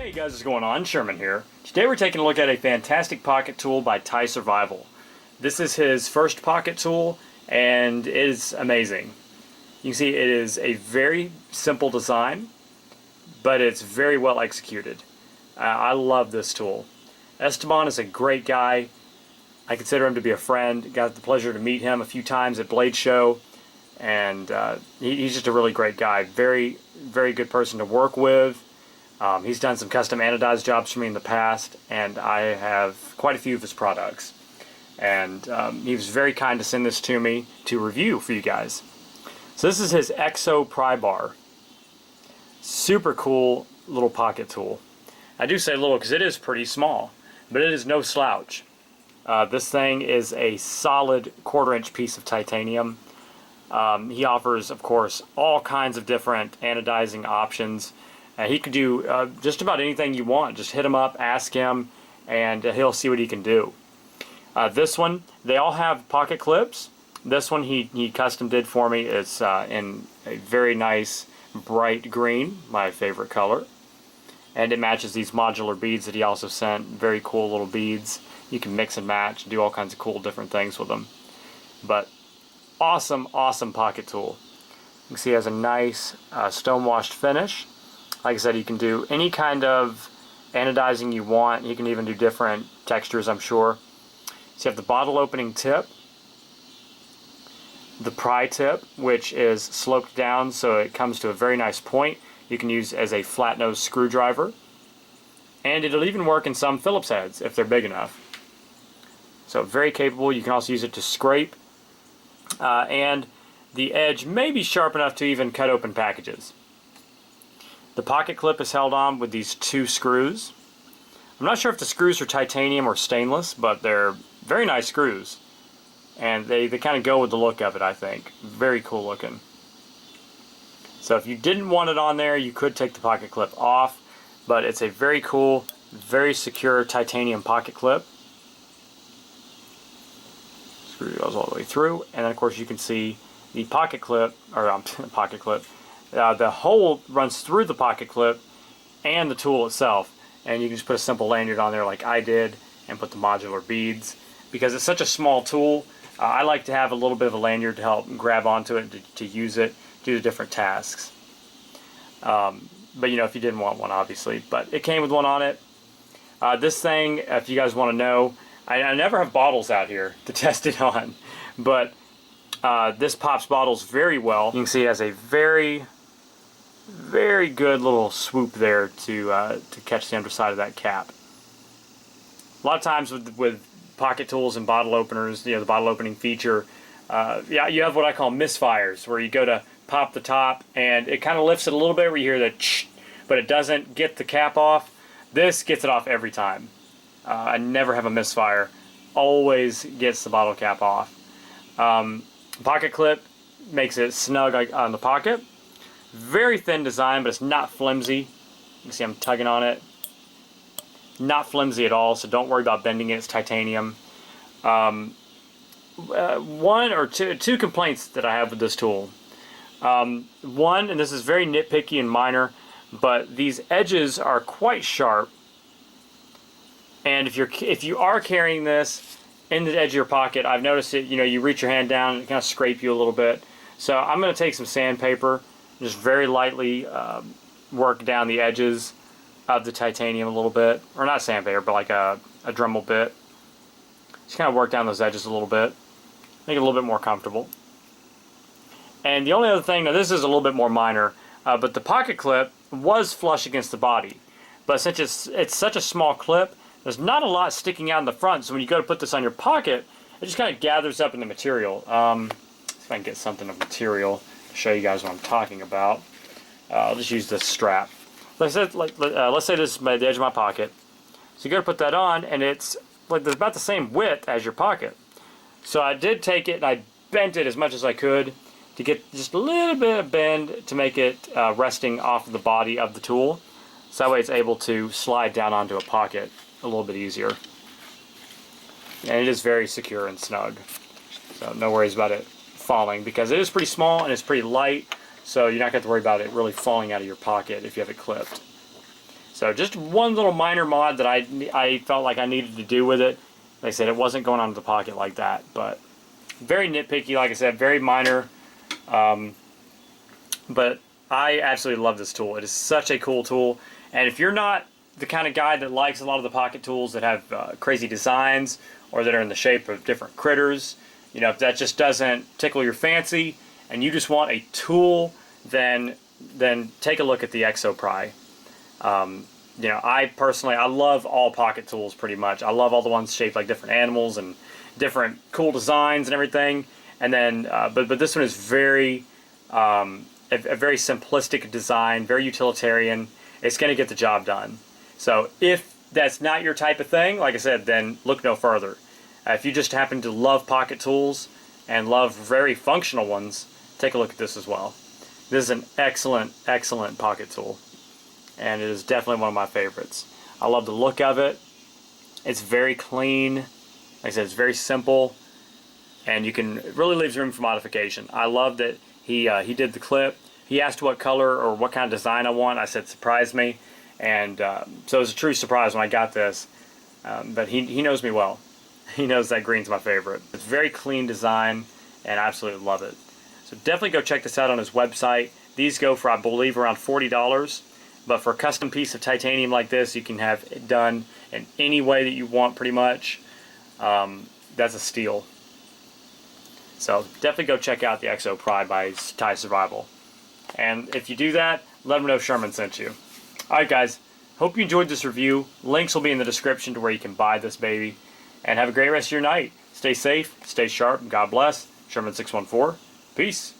Hey guys, what's going on? Sherman here. Today we're taking a look at a fantastic pocket tool by TiSurvival. This is his first pocket tool and it is amazing. You can see it is a very simple design, but it's very well executed. I love this tool. Esteban is a great guy. I consider him to be a friend. Got the pleasure to meet him a few times at Blade Show, and he's just a really great guy. Very, very good person to work with. He's done some custom anodized jobs for me in the past, and I have quite a few of his products. And he was very kind to send this to me to review for you guys. So this is his Exo Pry Bar. Super cool little pocket tool. I do say little because it is pretty small, but it is no slouch. This thing is a solid 1/4-inch piece of titanium. He offers, of course, all kinds of different anodizing options. He could do just about anything you want. Just hit him up, ask him, and he'll see what he can do. This one, they all have pocket clips. This one he custom did for me. It's in a very nice bright green, my favorite color. And it matches these modular beads that he also sent. Very cool little beads. You can mix and match, do all kinds of cool different things with them. But awesome, awesome pocket tool. You can see it has a nice stone-washed finish. Like I said, you can do any kind of anodizing you want. You can even do different textures, I'm sure. So you have the bottle opening tip, the pry tip, which is sloped down so it comes to a very nice point. You can use as a flat nose screwdriver. And it'll even work in some Phillips heads if they're big enough. So very capable. You can also use it to scrape. And the edge may be sharp enough to even cut open packages. The pocket clip is held on with these 2 screws. I'm not sure if the screws are titanium or stainless, but they're very nice screws. And they kind of go with the look of it, I think. Very cool looking. So if you didn't want it on there, you could take the pocket clip off. But it's a very cool, very secure titanium pocket clip. Screw goes all the way through. And then of course you can see the pocket clip, or pocket clip. The hole runs through the pocket clip and the tool itself, and you can just put a simple lanyard on there like I did and put the modular beads. Because it's such a small tool, I like to have a little bit of a lanyard to help grab onto it to use it, do the different tasks. But you know, if you didn't want one, obviously. But it came with one on it. This thing, if you guys want to know, I never have bottles out here to test it on, but this pops bottles very well. You can see it has a very good little swoop there to catch the underside of that cap. A lot of times with pocket tools and bottle openers, you know, the bottle opening feature, yeah, you have what I call misfires, where you go to pop the top and it kind of lifts it a little bit where you hear the ch, but it doesn't get the cap off. This gets it off every time. I never have a misfire. Always gets the bottle cap off. Pocket clip makes it snug on the pocket. Very thin design, but it's not flimsy. You can see I'm tugging on it. Not flimsy at all, so don't worry about bending it. It's titanium. One or two complaints that I have with this tool. One, and this is very nitpicky and minor, but these edges are quite sharp. And if you are carrying this in the edge of your pocket, I've noticed it. You know, you reach your hand down and it kind of scrape you a little bit. So I'm going to take some sandpaper. Just very lightly work down the edges of the titanium a little bit. Or not sandpaper, but like a Dremel bit. Just kind of work down those edges a little bit. Make it a little bit more comfortable. And the only other thing, now this is a little bit more minor, but the pocket clip was flush against the body. But since it's such a small clip, there's not a lot sticking out in the front, so when you go to put this on your pocket, it just kind of gathers up in the material. See if I can get something of material to show you guys what I'm talking about. I'll just use this strap. Let's say this is the edge of my pocket. So you go to put that on, and it's like there's about the same width as your pocket. So I did take it and I bent it as much as I could to get just a little bit of bend to make it resting off of the body of the tool. So that way it's able to slide down onto a pocket a little bit easier. And it is very secure and snug. So no worries about it falling, because it is pretty small and it's pretty light, so you're not going to have to worry about it really falling out of your pocket if you have it clipped. So just one little minor mod that I felt like I needed to do with it. Like I said, it wasn't going onto the pocket like that, but very nitpicky, like I said, very minor. But I absolutely love this tool. It is such a cool tool. And if you're not the kind of guy that likes a lot of the pocket tools that have crazy designs or that are in the shape of different critters, you know, if that just doesn't tickle your fancy and you just want a tool, then take a look at the ExoPry. You know, I personally, I love all pocket tools pretty much. I love all the ones shaped like different animals and different cool designs and everything. And then, but this one is very, a very simplistic design, very utilitarian. It's going to get the job done. So if that's not your type of thing, like I said, then look no further. If you just happen to love pocket tools and love very functional ones, take a look at this as well. This is an excellent, excellent pocket tool. And it is definitely one of my favorites. I love the look of it. It's very clean. Like I said, it's very simple. And you can, it really leaves room for modification. I love that he did the clip. He asked what color or what kind of design I want. I said, surprise me. And so it was a true surprise when I got this. But he knows me well. He knows that green's my favorite. It's very clean design, and I absolutely love it. So definitely go check this out on his website. These go for, I believe, around $40. But for a custom piece of titanium like this, you can have it done in any way that you want pretty much. That's a steal. So definitely go check out the ExoPry by TiSurvival. And if you do that, let them know Sherman sent you. Alright guys, hope you enjoyed this review. Links will be in the description to where you can buy this baby. And have a great rest of your night. Stay safe, stay sharp, and God bless. Sherman614. Peace.